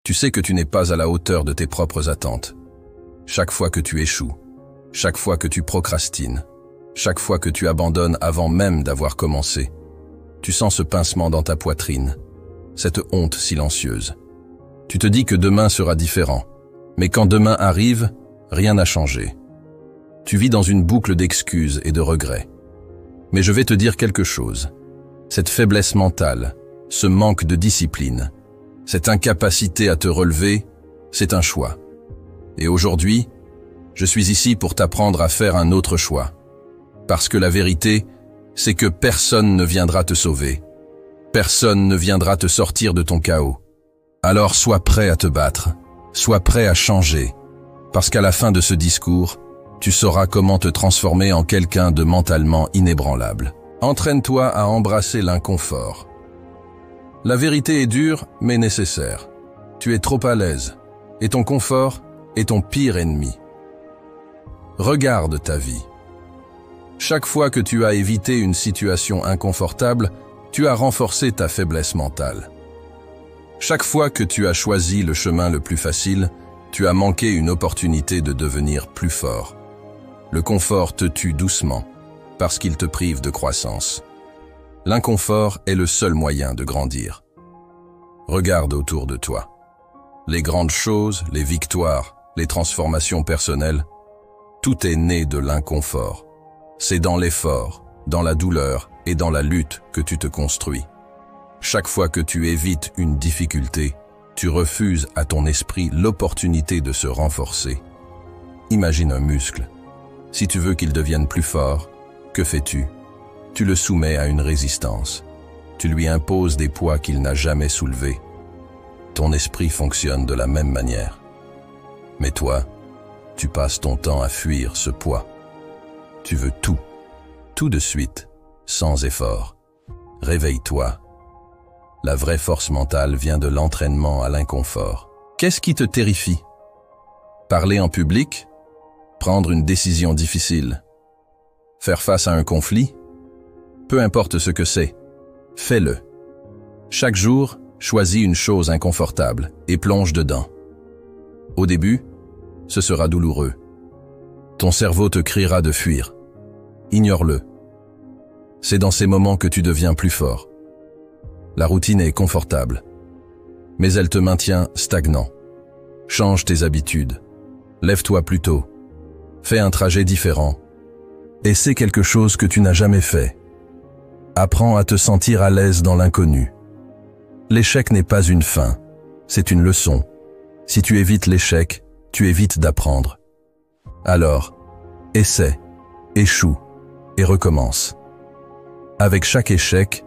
Tu sais que tu n'es pas à la hauteur de tes propres attentes. Chaque fois que tu échoues, chaque fois que tu procrastines, chaque fois que tu abandonnes avant même d'avoir commencé, tu sens ce pincement dans ta poitrine, cette honte silencieuse. Tu te dis que demain sera différent, mais quand demain arrive, rien n'a changé. Tu vis dans une boucle d'excuses et de regrets. Mais je vais te dire quelque chose. Cette faiblesse mentale, ce manque de discipline, cette incapacité à te relever, c'est un choix. Et aujourd'hui, je suis ici pour t'apprendre à faire un autre choix. Parce que la vérité, c'est que personne ne viendra te sauver. Personne ne viendra te sortir de ton chaos. Alors sois prêt à te battre, sois prêt à changer, parce qu'à la fin de ce discours, tu sauras comment te transformer en quelqu'un de mentalement inébranlable. Entraîne-toi à embrasser l'inconfort. La vérité est dure, mais nécessaire. Tu es trop à l'aise, et ton confort est ton pire ennemi. Regarde ta vie. Chaque fois que tu as évité une situation inconfortable, tu as renforcé ta faiblesse mentale. Chaque fois que tu as choisi le chemin le plus facile, tu as manqué une opportunité de devenir plus fort. Le confort te tue doucement, parce qu'il te prive de croissance. L'inconfort est le seul moyen de grandir. Regarde autour de toi. Les grandes choses, les victoires, les transformations personnelles, tout est né de l'inconfort. C'est dans l'effort, dans la douleur et dans la lutte que tu te construis. Chaque fois que tu évites une difficulté, tu refuses à ton esprit l'opportunité de se renforcer. Imagine un muscle. Si tu veux qu'il devienne plus fort, que fais-tu? Tu le soumets à une résistance. Tu lui imposes des poids qu'il n'a jamais soulevés. Ton esprit fonctionne de la même manière. Mais toi, tu passes ton temps à fuir ce poids. Tu veux tout de suite, sans effort. Réveille-toi. La vraie force mentale vient de l'entraînement à l'inconfort. Qu'est-ce qui te terrifie? Parler en public? Prendre une décision difficile? Faire face à un conflit? Peu importe ce que c'est, fais-le. Chaque jour, choisis une chose inconfortable et plonge dedans. Au début, ce sera douloureux. Ton cerveau te criera de fuir. Ignore-le. C'est dans ces moments que tu deviens plus fort. La routine est confortable, mais elle te maintient stagnant. Change tes habitudes. Lève-toi plus tôt. Fais un trajet différent. Essaie quelque chose que tu n'as jamais fait. Apprends à te sentir à l'aise dans l'inconnu. L'échec n'est pas une fin, c'est une leçon. Si tu évites l'échec, tu évites d'apprendre. Alors, essaie, échoue et recommence. Avec chaque échec,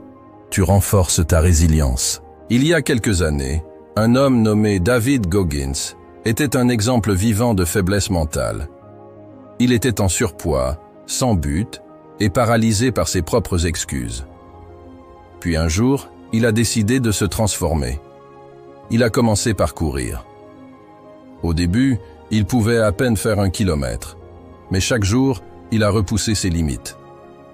tu renforces ta résilience. Il y a quelques années, un homme nommé David Goggins était un exemple vivant de faiblesse mentale. Il était en surpoids, sans but et paralysé par ses propres excuses. Puis un jour, il a décidé de se transformer. Il a commencé par courir. Au début, il pouvait à peine faire 1 kilomètre, mais chaque jour, il a repoussé ses limites.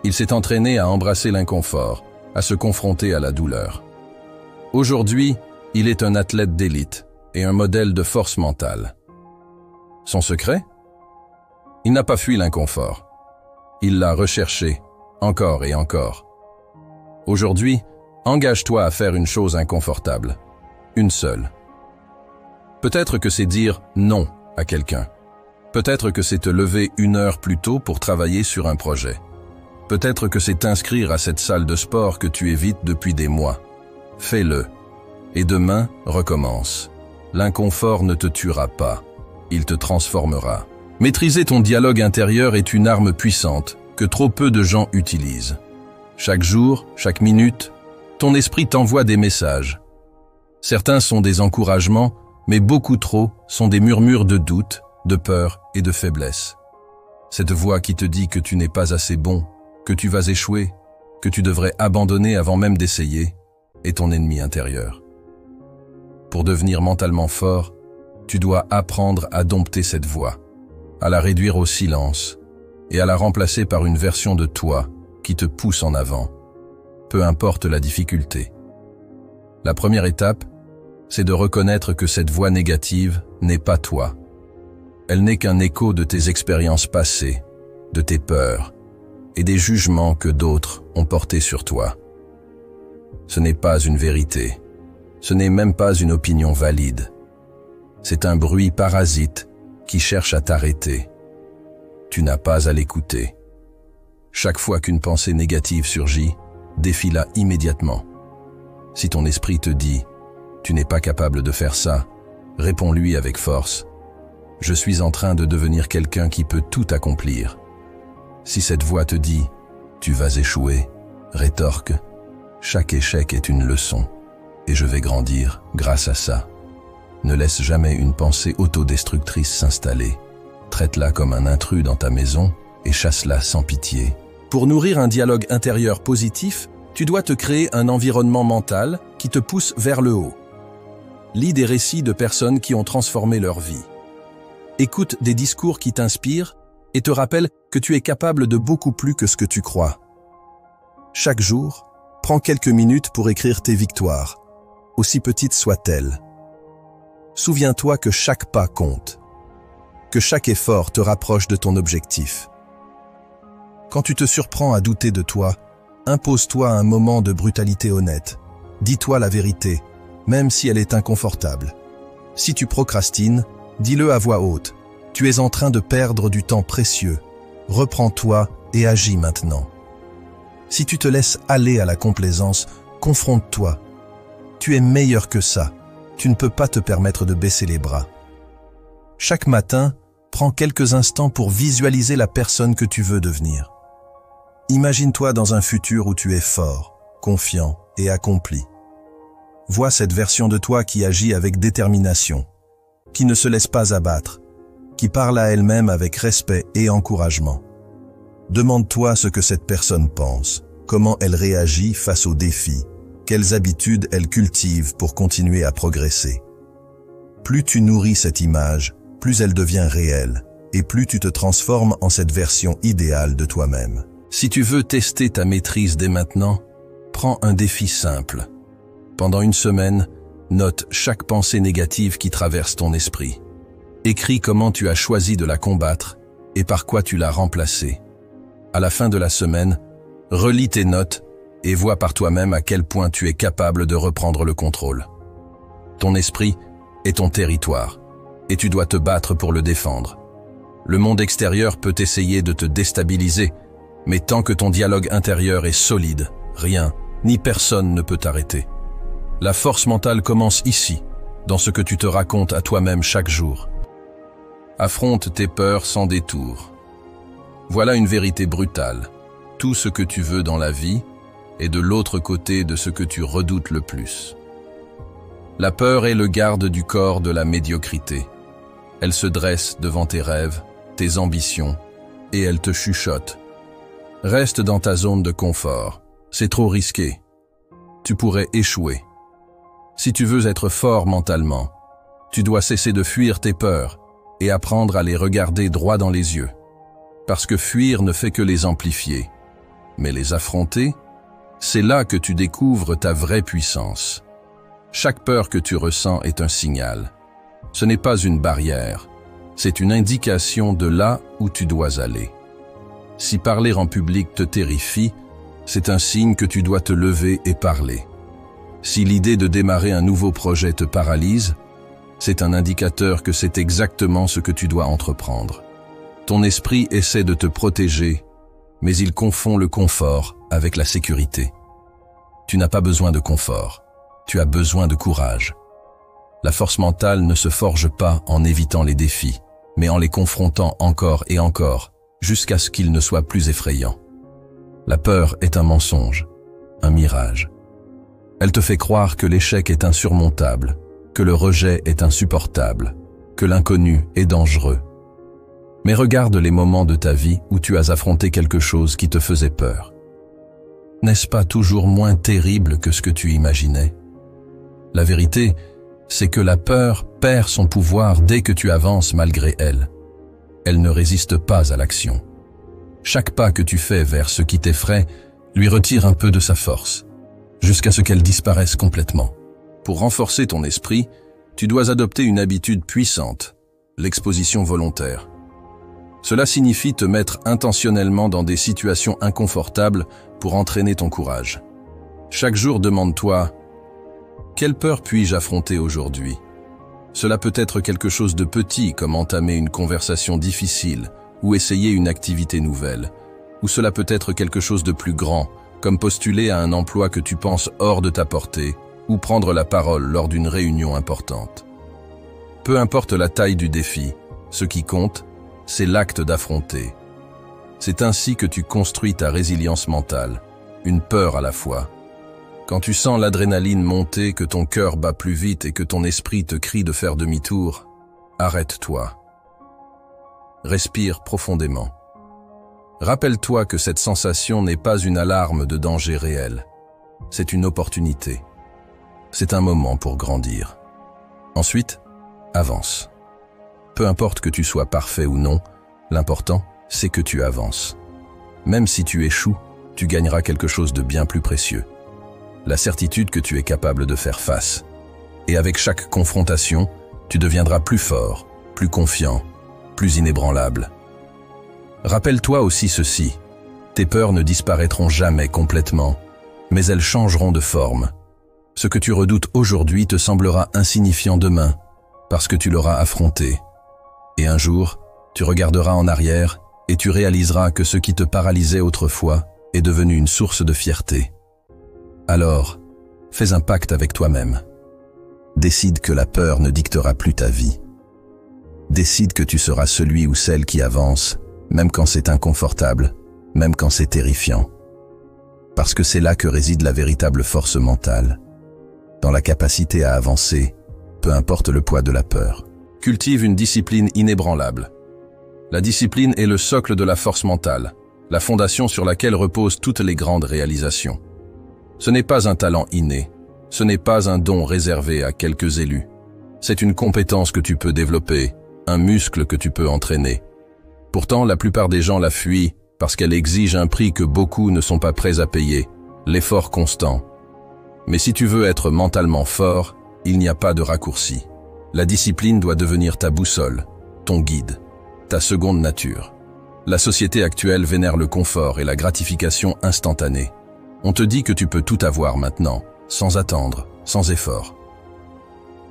Il s'est entraîné à embrasser l'inconfort, à se confronter à la douleur. Aujourd'hui, il est un athlète d'élite et un modèle de force mentale. Son secret? Il n'a pas fui l'inconfort. Il l'a recherché, encore et encore. Aujourd'hui, engage-toi à faire une chose inconfortable, une seule. Peut-être que c'est dire non à quelqu'un. Peut-être que c'est te lever 1 heure plus tôt pour travailler sur un projet. Peut-être que c'est t'inscrire à cette salle de sport que tu évites depuis des mois. Fais-le. Et demain, recommence. L'inconfort ne te tuera pas. Il te transformera. Maîtriser ton dialogue intérieur est une arme puissante que trop peu de gens utilisent. Chaque jour, chaque minute, ton esprit t'envoie des messages. Certains sont des encouragements, mais beaucoup trop sont des murmures de doute, de peur et de faiblesse. Cette voix qui te dit que tu n'es pas assez bon, que tu vas échouer, que tu devrais abandonner avant même d'essayer, est ton ennemi intérieur. Pour devenir mentalement fort, tu dois apprendre à dompter cette voix, à la réduire au silence et à la remplacer par une version de toi qui te pousse en avant, peu importe la difficulté. La première étape, c'est de reconnaître que cette voix négative n'est pas toi. Elle n'est qu'un écho de tes expériences passées, de tes peurs et des jugements que d'autres ont portés sur toi. Ce n'est pas une vérité, ce n'est même pas une opinion valide. C'est un bruit parasite qui cherche à t'arrêter. Tu n'as pas à l'écouter. Chaque fois qu'une pensée négative surgit, défie-la immédiatement. Si ton esprit te dit « Tu n'es pas capable de faire ça », réponds-lui avec force « Je suis en train de devenir quelqu'un qui peut tout accomplir ». Si cette voix te dit « Tu vas échouer », rétorque « Chaque échec est une leçon, et je vais grandir grâce à ça ». Ne laisse jamais une pensée autodestructrice s'installer. Traite-la comme un intrus dans ta maison et chasse-la sans pitié. Pour nourrir un dialogue intérieur positif, tu dois te créer un environnement mental qui te pousse vers le haut. Lis des récits de personnes qui ont transformé leur vie. Écoute des discours qui t'inspirent et te rappellent que tu es capable de beaucoup plus que ce que tu crois. Chaque jour, prends quelques minutes pour écrire tes victoires, aussi petites soient-elles. Souviens-toi que chaque pas compte, que chaque effort te rapproche de ton objectif. Quand tu te surprends à douter de toi, impose-toi un moment de brutalité honnête. Dis-toi la vérité, même si elle est inconfortable. Si tu procrastines, dis-le à voix haute. Tu es en train de perdre du temps précieux. Reprends-toi et agis maintenant. Si tu te laisses aller à la complaisance, confronte-toi. Tu es meilleur que ça. Tu ne peux pas te permettre de baisser les bras. Chaque matin, prends quelques instants pour visualiser la personne que tu veux devenir. Imagine-toi dans un futur où tu es fort, confiant et accompli. Vois cette version de toi qui agit avec détermination, qui ne se laisse pas abattre, qui parle à elle-même avec respect et encouragement. Demande-toi ce que cette personne pense, comment elle réagit face aux défis, quelles habitudes elle cultive pour continuer à progresser. Plus tu nourris cette image, plus elle devient réelle, et plus tu te transformes en cette version idéale de toi-même. Si tu veux tester ta maîtrise dès maintenant, prends un défi simple. Pendant une semaine, note chaque pensée négative qui traverse ton esprit. Écris comment tu as choisi de la combattre et par quoi tu l'as remplacée. À la fin de la semaine, relis tes notes et vois par toi-même à quel point tu es capable de reprendre le contrôle. Ton esprit est ton territoire, et tu dois te battre pour le défendre. Le monde extérieur peut essayer de te déstabiliser, mais tant que ton dialogue intérieur est solide, rien, ni personne ne peut t'arrêter. La force mentale commence ici, dans ce que tu te racontes à toi-même chaque jour. Affronte tes peurs sans détour. Voilà une vérité brutale. Tout ce que tu veux dans la vie est de l'autre côté de ce que tu redoutes le plus. La peur est le garde du corps de la médiocrité. Elle se dresse devant tes rêves, tes ambitions, et elle te chuchote. Reste dans ta zone de confort. C'est trop risqué. Tu pourrais échouer. Si tu veux être fort mentalement, tu dois cesser de fuir tes peurs et apprendre à les regarder droit dans les yeux. Parce que fuir ne fait que les amplifier. Mais les affronter, c'est là que tu découvres ta vraie puissance. Chaque peur que tu ressens est un signal. Ce n'est pas une barrière, c'est une indication de là où tu dois aller. Si parler en public te terrifie, c'est un signe que tu dois te lever et parler. Si l'idée de démarrer un nouveau projet te paralyse, c'est un indicateur que c'est exactement ce que tu dois entreprendre. Ton esprit essaie de te protéger, mais il confond le confort avec la sécurité. Tu n'as pas besoin de confort, tu as besoin de courage. La force mentale ne se forge pas en évitant les défis, mais en les confrontant encore et encore, jusqu'à ce qu'ils ne soient plus effrayants. La peur est un mensonge, un mirage. Elle te fait croire que l'échec est insurmontable, que le rejet est insupportable, que l'inconnu est dangereux. Mais regarde les moments de ta vie où tu as affronté quelque chose qui te faisait peur. N'est-ce pas toujours moins terrible que ce que tu imaginais? La vérité, c'est que la peur perd son pouvoir dès que tu avances malgré elle. Elle ne résiste pas à l'action. Chaque pas que tu fais vers ce qui t'effraie lui retire un peu de sa force, jusqu'à ce qu'elle disparaisse complètement. Pour renforcer ton esprit, tu dois adopter une habitude puissante, l'exposition volontaire. Cela signifie te mettre intentionnellement dans des situations inconfortables pour entraîner ton courage. Chaque jour, demande-toi « Quelle peur puis-je affronter aujourd'hui ?» Cela peut être quelque chose de petit comme entamer une conversation difficile ou essayer une activité nouvelle, ou cela peut être quelque chose de plus grand comme postuler à un emploi que tu penses hors de ta portée ou prendre la parole lors d'une réunion importante. Peu importe la taille du défi, ce qui compte, c'est l'acte d'affronter. C'est ainsi que tu construis ta résilience mentale, une peur à la fois. Quand tu sens l'adrénaline monter, que ton cœur bat plus vite et que ton esprit te crie de faire demi-tour, arrête-toi. Respire profondément. Rappelle-toi que cette sensation n'est pas une alarme de danger réel. C'est une opportunité. C'est un moment pour grandir. Ensuite, avance. Peu importe que tu sois parfait ou non, l'important, c'est que tu avances. Même si tu échoues, tu gagneras quelque chose de bien plus précieux. La certitude que tu es capable de faire face. Et avec chaque confrontation, tu deviendras plus fort, plus confiant, plus inébranlable. Rappelle-toi aussi ceci, tes peurs ne disparaîtront jamais complètement, mais elles changeront de forme. Ce que tu redoutes aujourd'hui te semblera insignifiant demain, parce que tu l'auras affronté. Et un jour, tu regarderas en arrière et tu réaliseras que ce qui te paralysait autrefois est devenu une source de fierté. Alors, fais un pacte avec toi-même. Décide que la peur ne dictera plus ta vie. Décide que tu seras celui ou celle qui avance, même quand c'est inconfortable, même quand c'est terrifiant. Parce que c'est là que réside la véritable force mentale. Dans la capacité à avancer, peu importe le poids de la peur. Cultive une discipline inébranlable. La discipline est le socle de la force mentale, la fondation sur laquelle reposent toutes les grandes réalisations. Ce n'est pas un talent inné, ce n'est pas un don réservé à quelques élus. C'est une compétence que tu peux développer, un muscle que tu peux entraîner. Pourtant, la plupart des gens la fuient parce qu'elle exige un prix que beaucoup ne sont pas prêts à payer, l'effort constant. Mais si tu veux être mentalement fort, il n'y a pas de raccourci. La discipline doit devenir ta boussole, ton guide, ta seconde nature. La société actuelle vénère le confort et la gratification instantanée. On te dit que tu peux tout avoir maintenant, sans attendre, sans effort.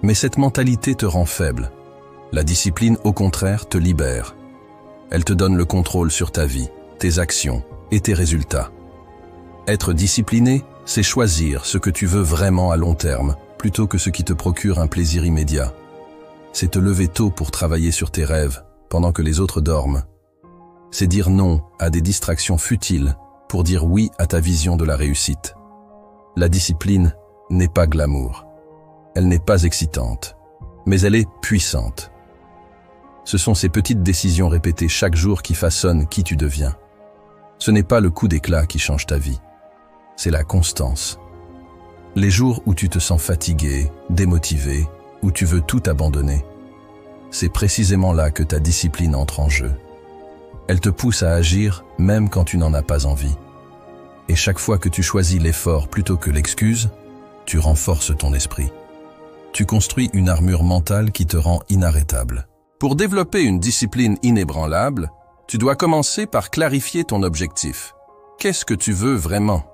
Mais cette mentalité te rend faible. La discipline, au contraire, te libère. Elle te donne le contrôle sur ta vie, tes actions et tes résultats. Être discipliné, c'est choisir ce que tu veux vraiment à long terme, plutôt que ce qui te procure un plaisir immédiat. C'est te lever tôt pour travailler sur tes rêves, pendant que les autres dorment. C'est dire non à des distractions futiles, pour dire oui à ta vision de la réussite. La discipline n'est pas glamour. Elle n'est pas excitante, mais elle est puissante. Ce sont ces petites décisions répétées chaque jour qui façonnent qui tu deviens. Ce n'est pas le coup d'éclat qui change ta vie, c'est la constance. Les jours où tu te sens fatigué, démotivé, où tu veux tout abandonner, c'est précisément là que ta discipline entre en jeu. Elle te pousse à agir même quand tu n'en as pas envie. Et chaque fois que tu choisis l'effort plutôt que l'excuse, tu renforces ton esprit. Tu construis une armure mentale qui te rend inarrêtable. Pour développer une discipline inébranlable, tu dois commencer par clarifier ton objectif. Qu'est-ce que tu veux vraiment?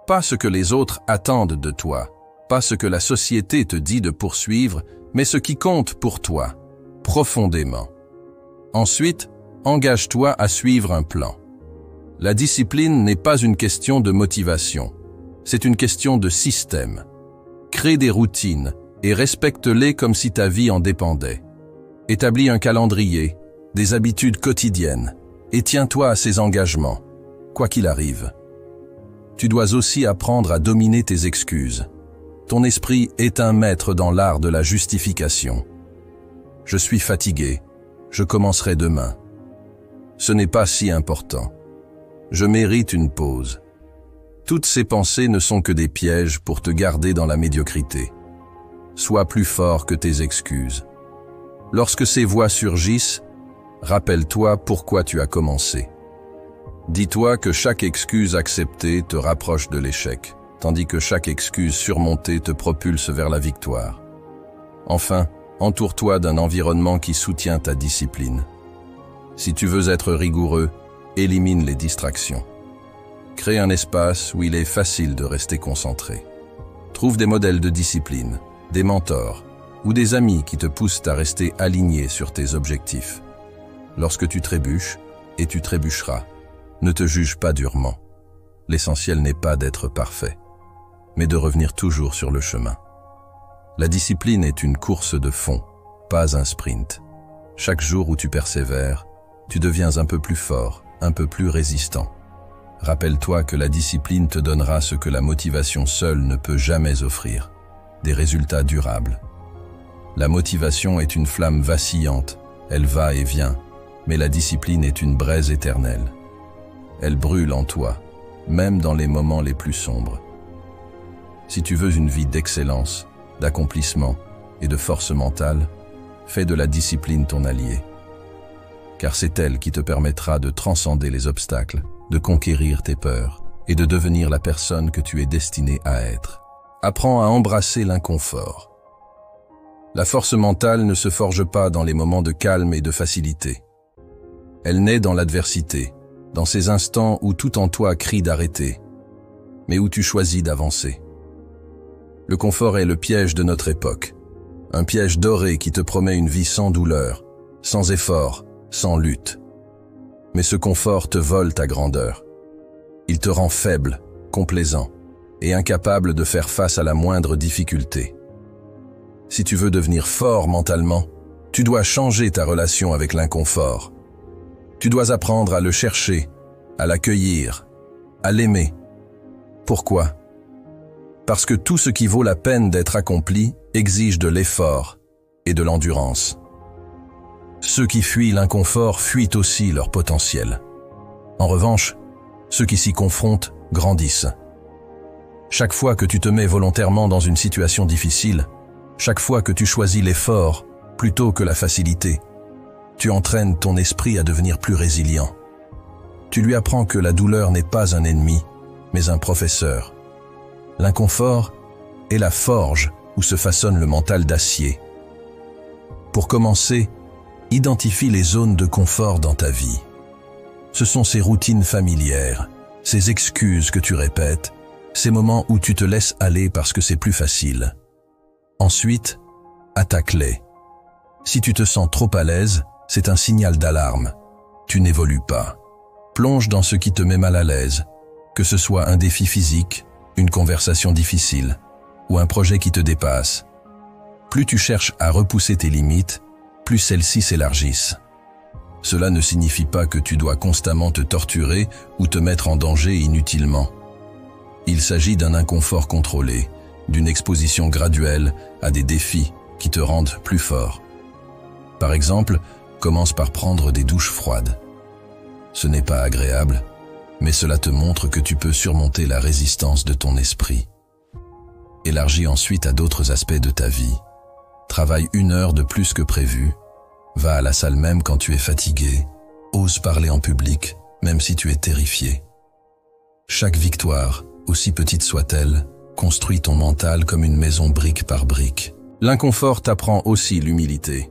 Pas ce que les autres attendent de toi, pas ce que la société te dit de poursuivre, mais ce qui compte pour toi, profondément. Ensuite, engage-toi à suivre un plan. La discipline n'est pas une question de motivation, c'est une question de système. Crée des routines et respecte-les comme si ta vie en dépendait. Établis un calendrier, des habitudes quotidiennes et tiens-toi à ces engagements, quoi qu'il arrive. Tu dois aussi apprendre à dominer tes excuses. Ton esprit est un maître dans l'art de la justification. Je suis fatigué, je commencerai demain. Ce n'est pas si important. Je mérite une pause. Toutes ces pensées ne sont que des pièges pour te garder dans la médiocrité. Sois plus fort que tes excuses. Lorsque ces voix surgissent, rappelle-toi pourquoi tu as commencé. Dis-toi que chaque excuse acceptée te rapproche de l'échec. tandis que chaque excuse surmontée te propulse vers la victoire. Enfin, entoure-toi d'un environnement qui soutient ta discipline. Si tu veux être rigoureux, élimine les distractions. Crée un espace où il est facile de rester concentré. Trouve des modèles de discipline, des mentors ou des amis qui te poussent à rester aligné sur tes objectifs. Lorsque tu trébuches, et tu trébucheras, ne te juge pas durement. L'essentiel n'est pas d'être parfait, mais de revenir toujours sur le chemin. La discipline est une course de fond, pas un sprint. Chaque jour où tu persévères, tu deviens un peu plus fort, un peu plus résistant. Rappelle-toi que la discipline te donnera ce que la motivation seule ne peut jamais offrir, des résultats durables. La motivation est une flamme vacillante, elle va et vient, mais la discipline est une braise éternelle. Elle brûle en toi, même dans les moments les plus sombres. Si tu veux une vie d'excellence, d'accomplissement et de force mentale, fais de la discipline ton allié. Car c'est elle qui te permettra de transcender les obstacles, de conquérir tes peurs et de devenir la personne que tu es destiné à être. Apprends à embrasser l'inconfort. La force mentale ne se forge pas dans les moments de calme et de facilité. Elle naît dans l'adversité, dans ces instants où tout en toi crie d'arrêter, mais où tu choisis d'avancer. Le confort est le piège de notre époque, un piège doré qui te promet une vie sans douleur, sans effort, sans lutte. Mais ce confort te vole ta grandeur. Il te rend faible, complaisant et incapable de faire face à la moindre difficulté. Si tu veux devenir fort mentalement, tu dois changer ta relation avec l'inconfort. Tu dois apprendre à le chercher, à l'accueillir, à l'aimer. Pourquoi? Parce que tout ce qui vaut la peine d'être accompli exige de l'effort et de l'endurance. Ceux qui fuient l'inconfort fuient aussi leur potentiel. En revanche, ceux qui s'y confrontent grandissent. Chaque fois que tu te mets volontairement dans une situation difficile, chaque fois que tu choisis l'effort plutôt que la facilité, tu entraînes ton esprit à devenir plus résilient. Tu lui apprends que la douleur n'est pas un ennemi, mais un professeur. L'inconfort est la forge où se façonne le mental d'acier. Pour commencer, identifie les zones de confort dans ta vie. Ce sont ces routines familières, ces excuses que tu répètes, ces moments où tu te laisses aller parce que c'est plus facile. Ensuite, attaque-les. Si tu te sens trop à l'aise, c'est un signal d'alarme. Tu n'évolues pas. Plonge dans ce qui te met mal à l'aise, que ce soit un défi physique, une conversation difficile ou un projet qui te dépasse. Plus tu cherches à repousser tes limites, plus celles-ci s'élargissent. Cela ne signifie pas que tu dois constamment te torturer ou te mettre en danger inutilement. Il s'agit d'un inconfort contrôlé, d'une exposition graduelle à des défis qui te rendent plus fort. Par exemple, commence par prendre des douches froides. Ce n'est pas agréable, mais cela te montre que tu peux surmonter la résistance de ton esprit. Élargis ensuite à d'autres aspects de ta vie. Travaille 1 heure de plus que prévu. Va à la salle même quand tu es fatigué. Ose parler en public, même si tu es terrifié. Chaque victoire, aussi petite soit-elle, construit ton mental comme une maison brique par brique. L'inconfort t'apprend aussi l'humilité.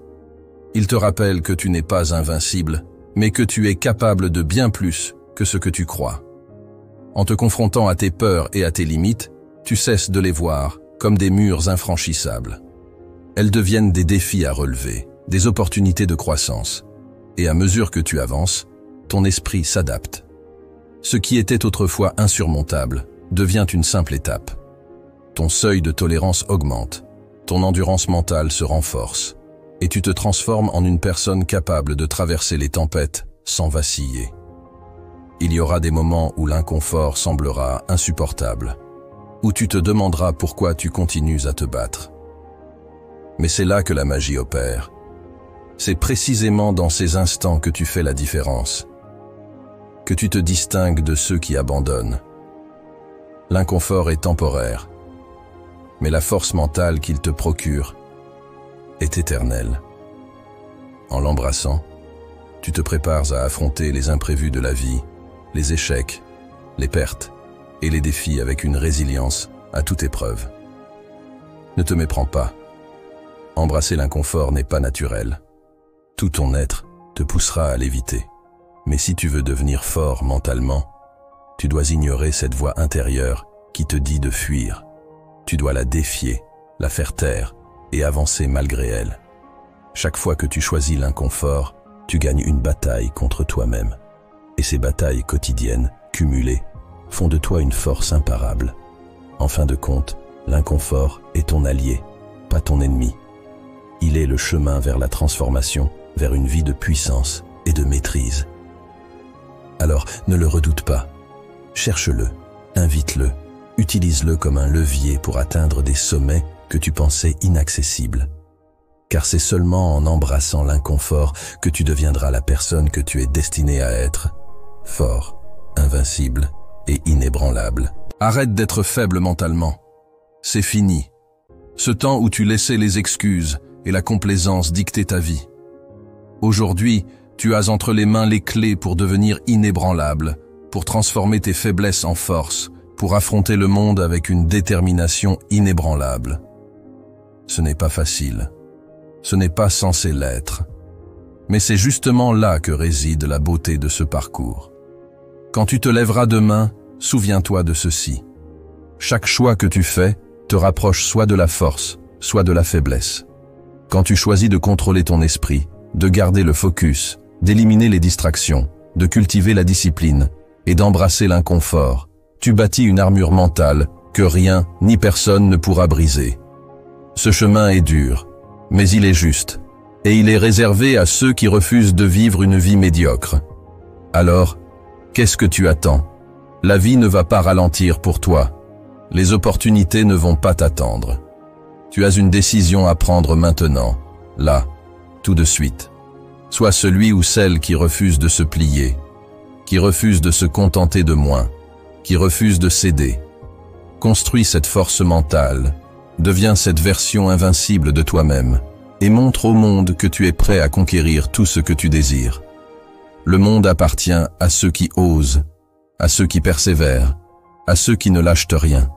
Il te rappelle que tu n'es pas invincible, mais que tu es capable de bien plus que ce que tu crois. En te confrontant à tes peurs et à tes limites, tu cesses de les voir comme des murs infranchissables. Elles deviennent des défis à relever, des opportunités de croissance. Et à mesure que tu avances, ton esprit s'adapte. Ce qui était autrefois insurmontable devient une simple étape. Ton seuil de tolérance augmente, ton endurance mentale se renforce, et tu te transformes en une personne capable de traverser les tempêtes sans vaciller. Il y aura des moments où l'inconfort semblera insupportable, où tu te demanderas pourquoi tu continues à te battre. Mais c'est là que la magie opère. C'est précisément dans ces instants que tu fais la différence, que tu te distingues de ceux qui abandonnent. L'inconfort est temporaire, mais la force mentale qu'il te procure est éternelle. En l'embrassant, tu te prépares à affronter les imprévus de la vie, les échecs, les pertes et les défis avec une résilience à toute épreuve. Ne te méprends pas. Embrasser l'inconfort n'est pas naturel. Tout ton être te poussera à l'éviter. Mais si tu veux devenir fort mentalement, tu dois ignorer cette voix intérieure qui te dit de fuir. Tu dois la défier, la faire taire et avancer malgré elle. Chaque fois que tu choisis l'inconfort, tu gagnes une bataille contre toi-même. Et ces batailles quotidiennes, cumulées, font de toi une force imparable. En fin de compte, l'inconfort est ton allié, pas ton ennemi. Il est le chemin vers la transformation, vers une vie de puissance et de maîtrise. Alors, ne le redoute pas. Cherche-le, invite-le, utilise-le comme un levier pour atteindre des sommets que tu pensais inaccessibles. Car c'est seulement en embrassant l'inconfort que tu deviendras la personne que tu es destiné à être, fort, invincible et inébranlable. Arrête d'être faible mentalement. C'est fini. Ce temps où tu laissais les excuses et la complaisance dicter ta vie. Aujourd'hui, tu as entre les mains les clés pour devenir inébranlable, pour transformer tes faiblesses en force, pour affronter le monde avec une détermination inébranlable. Ce n'est pas facile. Ce n'est pas censé l'être. Mais c'est justement là que réside la beauté de ce parcours. Quand tu te lèveras demain, souviens-toi de ceci. Chaque choix que tu fais te rapproche soit de la force, soit de la faiblesse. Quand tu choisis de contrôler ton esprit, de garder le focus, d'éliminer les distractions, de cultiver la discipline et d'embrasser l'inconfort, tu bâtis une armure mentale que rien ni personne ne pourra briser. Ce chemin est dur, mais il est juste, et il est réservé à ceux qui refusent de vivre une vie médiocre. Alors, qu'est-ce que tu attends? La vie ne va pas ralentir pour toi. Les opportunités ne vont pas t'attendre. Tu as une décision à prendre maintenant, là, tout de suite. Sois celui ou celle qui refuse de se plier, qui refuse de se contenter de moins, qui refuse de céder. Construis cette force mentale, deviens cette version invincible de toi-même et montre au monde que tu es prêt à conquérir tout ce que tu désires. Le monde appartient à ceux qui osent, à ceux qui persévèrent, à ceux qui ne lâchent rien.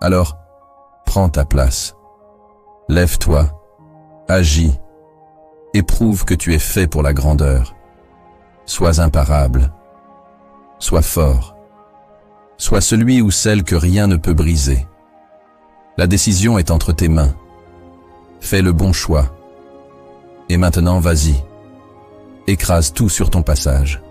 Alors, prends ta place. Lève-toi, agis, et prouve que tu es fait pour la grandeur. Sois imparable, sois fort, sois celui ou celle que rien ne peut briser. La décision est entre tes mains. Fais le bon choix. Et maintenant, vas-y. Écrase tout sur ton passage.